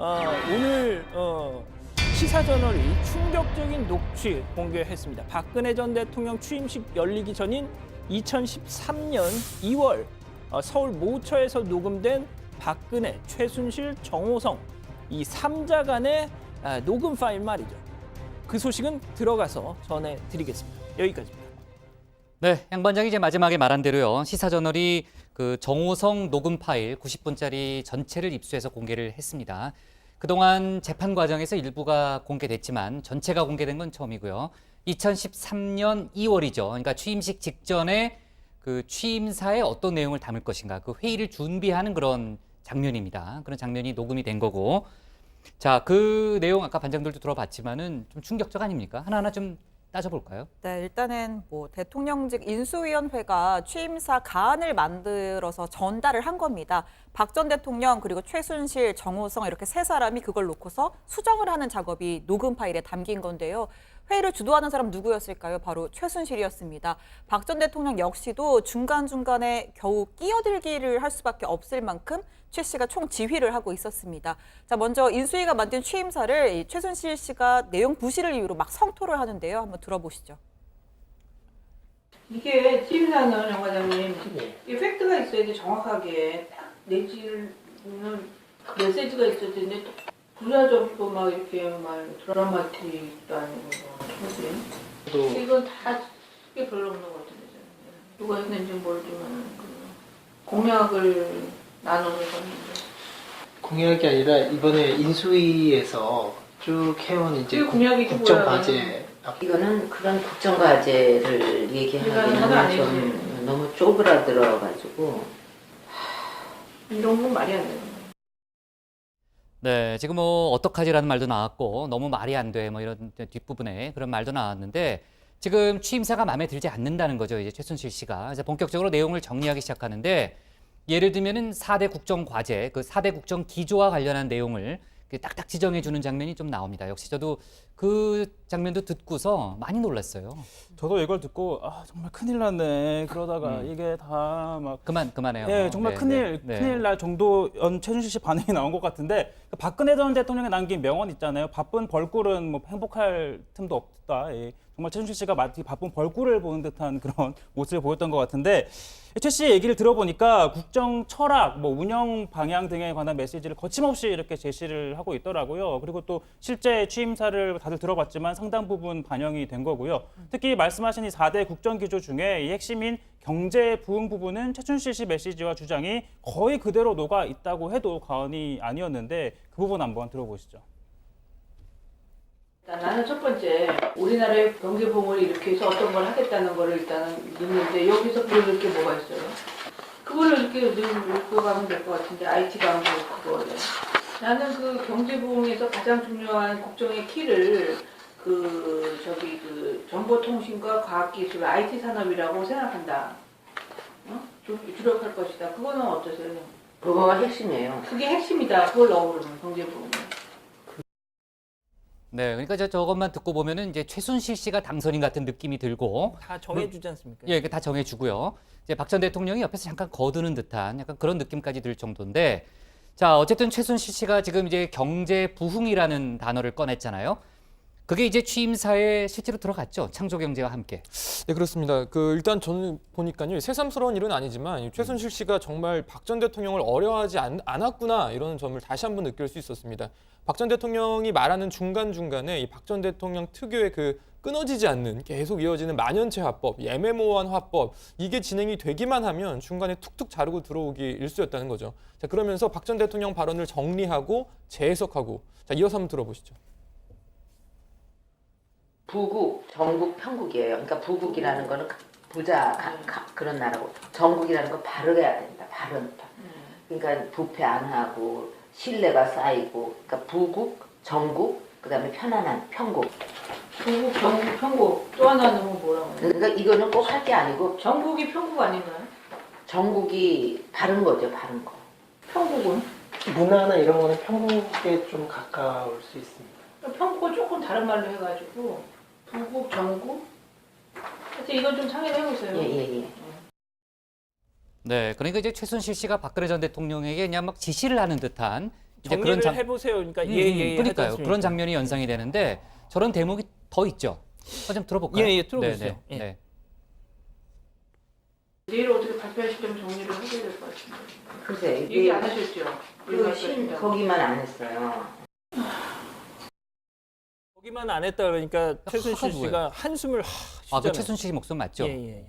오늘 시사저널이 충격적인 녹취 공개했습니다. 박근혜 전 대통령 취임식 열리기 전인 2013년 2월 서울 모처에서 녹음된 박근혜, 최순실, 정호성 이 3자 간의 녹음 파일 말이죠. 그 소식은 들어가서 전해드리겠습니다. 여기까지입니다. 네, 양 반장이 이제 마지막에 말한 대로요. 시사저널이 그 정호성 녹음 파일 90분짜리 전체를 입수해서 공개를 했습니다. 그동안 재판 과정에서 일부가 공개됐지만 전체가 공개된 건 처음이고요. 2013년 2월이죠. 그러니까 취임식 직전에 그 취임사에 어떤 내용을 담을 것인가 그 회의를 준비하는 그런 장면입니다. 그런 장면이 녹음이 된 거고. 자, 그 내용 아까 반장들도 들어봤지만은 좀 충격적 아닙니까? 하나하나 좀 따져볼까요? 네, 일단은 뭐 대통령직 인수위원회가 취임사 가안을 만들어서 전달을 한 겁니다. 박 전 대통령 그리고 최순실, 정호성 이렇게 세 사람이 그걸 놓고서 수정을 하는 작업이 녹음 파일에 담긴 건데요. 회의를 주도하는 사람 누구였을까요? 바로 최순실이었습니다. 박 전 대통령 역시도 중간중간에 겨우 끼어들기를 할 수밖에 없을 만큼 최 씨가 총 지휘를 하고 있었습니다. 자, 먼저 인수위가 만든 취임사를 최순실 씨가 내용 부실을 이유로 막 성토를 하는데요. 한번 들어보시죠. 이게 취임사는 정 과장님, 이 팩트가 있어야지 정확하게 딱 내지는 메시지가 있어야 되는데 또 부자적이고 막 이렇게 막 드라마틱도 아니고 그지? 이건 다 이게 별로 없는 것 같은데 누가 했는지 모르지만 공약을 나누는 건데 공약이 아니라 이번에 인수위에서 쭉 해온 이제 그게 공약이지 국정 뭐야. 과제 이거는 그런 국정과제를 얘기하기는 좀 너무 쪼그라들어가지고 이런 건 말이 안 되는 거예요. 네, 지금 뭐 어떡하지라는 말도 나왔고 너무 말이 안 돼 뭐 이런 뒷부분에 그런 말도 나왔는데 지금 취임사가 마음에 들지 않는다는 거죠. 이제 최순실 씨가 이제 본격적으로 내용을 정리하기 시작하는데 예를 들면은 4대 국정 과제, 그 4대 국정 기조와 관련한 내용을 딱딱 지정해 주는 장면이 좀 나옵니다. 역시 저도 그 장면도 듣고서 많이 놀랐어요. 저도 이걸 듣고 정말 큰일 났네. 그러다가 이게 다 막 그만해요. 예, 정말 네, 큰일 네. 날 정도 최순실 씨 반응이 나온 것 같은데 박근혜 전 대통령이 남긴 명언 있잖아요. 바쁜 벌꿀은 뭐 행복할 틈도 없다. 예, 정말 최순실 씨가 마치 바쁜 벌꿀을 보는 듯한 그런 모습을 보였던 것 같은데 최 씨 얘기를 들어보니까 국정 철학, 뭐 운영 방향 등에 관한 메시지를 거침없이 이렇게 제시를 하고 있더라고요. 그리고 또 실제 취임사를 다들 들어봤지만 상당 부분 반영이 된 거고요. 특히 말씀하신 이 4대 국정 기조 중에 이 핵심인 경제 부흥 부분은 최순실 씨 메시지와 주장이 거의 그대로 녹아 있다고 해도 과언이 아니었는데 그 부분 한번 들어보시죠. 나는 첫 번째 우리나라의 경제부흥을 일으켜서 어떤 걸 하겠다는 거를 일단은 믿는데 여기서 보여줄 게 뭐가 있어요? 그걸로 이렇게 읽고 가면 될 것 같은데 IT 광고 그거를 나는 그 경제부흥에서 가장 중요한 국정의 키를 그 정보통신과 과학기술 IT 산업이라고 생각한다. 주력할 것이다. 그거는 어떠세요? 그거가 핵심이에요. 그게 핵심이다. 그걸 넣어보면 경제부흥. 네, 그러니까 저것만 듣고 보면은 이제 최순실 씨가 당선인 같은 느낌이 들고 다 정해주지 않습니까? 예, 다 정해주고요. 이제 박 전 대통령이 옆에서 잠깐 거두는 듯한 약간 그런 느낌까지 들 정도인데, 자, 어쨌든 최순실 씨가 지금 이제 경제 부흥이라는 단어를 꺼냈잖아요. 그게 이제 취임사에 실제로 들어갔죠. 창조경제와 함께. 네, 그렇습니다. 일단 저는 보니까요, 새삼스러운 일은 아니지만 최순실 씨가 정말 박 전 대통령을 어려워하지 않았구나 이런 점을 다시 한번 느낄 수 있었습니다. 박 전 대통령이 말하는 중간중간에 이 박 전 대통령 특유의 그 끊어지지 않는 계속 이어지는 만연체 화법, 애매모호한 화법 이게 진행이 되기만 하면 중간에 툭툭 자르고 들어오기 일쑤였다는 거죠. 자, 그러면서 박 전 대통령 발언을 정리하고 재해석하고 자, 이어서 한번 들어보시죠. 부국, 정국, 편국이에요. 그러니까 부국이라는 거는 부자 그런 나라고 정국이라는 건 바르야 된다. 바른. 그러니까 부패 안 하고 신뢰가 쌓이고 그러니까 부국, 정국, 그다음에 편안한 편국. 부국, 정국, 편국. 또 하나는 뭐라고? 그러니까 이거는 꼭 할 게 아니고 정국이 편국 아닌가요? 정국이 바른 거죠. 바른 거. 편국은? 문화나 이런 거는 편국에 좀 가까울 수 있습니다. 편국은 조금 다른 말로 해가지고 부국, 정국? 하여튼 이건 좀 상의해보세요. 예. 네, 그러니까 이제 최순실 씨가 박근혜 전 대통령에게 그냥 막 지시를 하는 듯한 이제 정리를 그런 해보세요. 그러니까 그러니까요. 그런 장면이 연상이 되는데 저런 대목이 더 있죠. 좀 들어볼까요? 예, 들어보세요. 네, 네, 예. 네. 내일 어떻게 발표하시려면 정리를 하셔야 될 것 같은데. 글쎄 얘기 안 하셨죠? 그 거기만 안 했어요. 거기만 안 했다 그러니까 최순실 뭐예요? 씨가 한숨을 아, 그 쉬잖아요. 최순실 씨 목소리 맞죠? 예.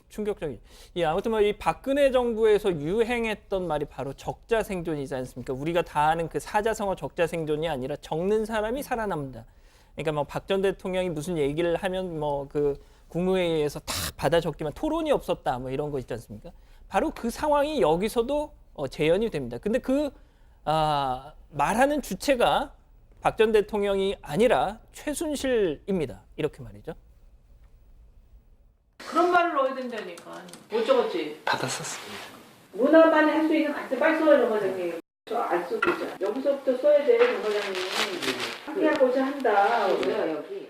충격적이. 예, 아무튼 뭐 이 박근혜 정부에서 유행했던 말이 바로 적자 생존이지 않습니까? 우리가 다 아는 그 사자성어 적자 생존이 아니라 적는 사람이 살아남는다. 그러니까 뭐 박 전 대통령이 무슨 얘기를 하면 뭐 그 국무회의에서 다 받아 적기만 토론이 없었다 뭐 이런 거 있지 않습니까? 바로 그 상황이 여기서도 재현이 됩니다. 근데 그 말하는 주체가 박 전 대통령이 아니라 최순실입니다. 이렇게 말이죠. 그런 말을 넣어야 된다니까. 못 적었지? 받았었습니다. 문화만 할 수 있는 같은 빨리 써요, 정 과장님. 저 안 써보자. 여기서부터 써야 돼, 정 과장님. 함께하고자 한다. 왜요 여기?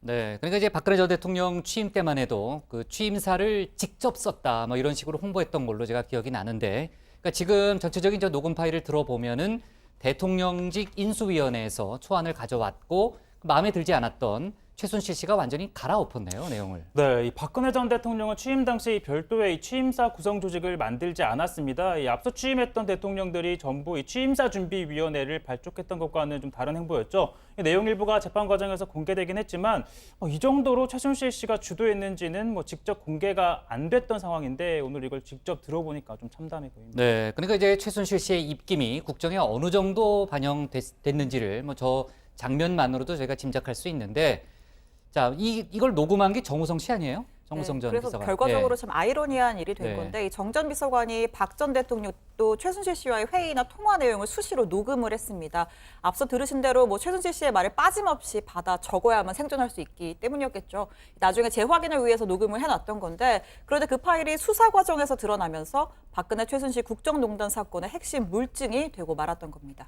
네, 그러니까 이제 박근혜 전 대통령 취임 때만 해도 그 취임사를 직접 썼다, 뭐 이런 식으로 홍보했던 걸로 제가 기억이 나는데, 그러니까 지금 전체적인 저 녹음 파일을 들어보면은 대통령직 인수위원회에서 초안을 가져왔고 마음에 들지 않았던 최순실 씨가 완전히 갈아엎었네요, 내용을. 네, 이 박근혜 전 대통령은 취임 당시 별도의 이 취임사 구성 조직을 만들지 않았습니다. 이 앞서 취임했던 대통령들이 전부 이 취임사 준비위원회를 발족했던 것과는 좀 다른 행보였죠. 이 내용 일부가 재판 과정에서 공개되긴 했지만 이 정도로 최순실 씨가 주도했는지는 뭐 직접 공개가 안 됐던 상황인데 오늘 이걸 직접 들어보니까 좀 참담해 보입니다. 네, 그러니까 이제 최순실 씨의 입김이 국정에 어느 정도 반영됐는지를 뭐 저 장면만으로도 저희가 짐작할 수 있는데, 자, 이걸 녹음한 게 정우성 씨 아니에요? 정우성 전 그래서 비서관. 결과적으로 예. 참 아이러니한 일이 된 네. 건데 이 정 전 비서관이 박 전 대통령 또 최순실 씨와의 회의나 통화 내용을 수시로 녹음을 했습니다. 앞서 들으신 대로 뭐 최순실 씨의 말을 빠짐없이 받아 적어야만 생존할 수 있기 때문이었겠죠. 나중에 재확인을 위해서 녹음을 해놨던 건데, 그런데 그 파일이 수사 과정에서 드러나면서 박근혜 최순실 국정농단 사건의 핵심 물증이 되고 말았던 겁니다.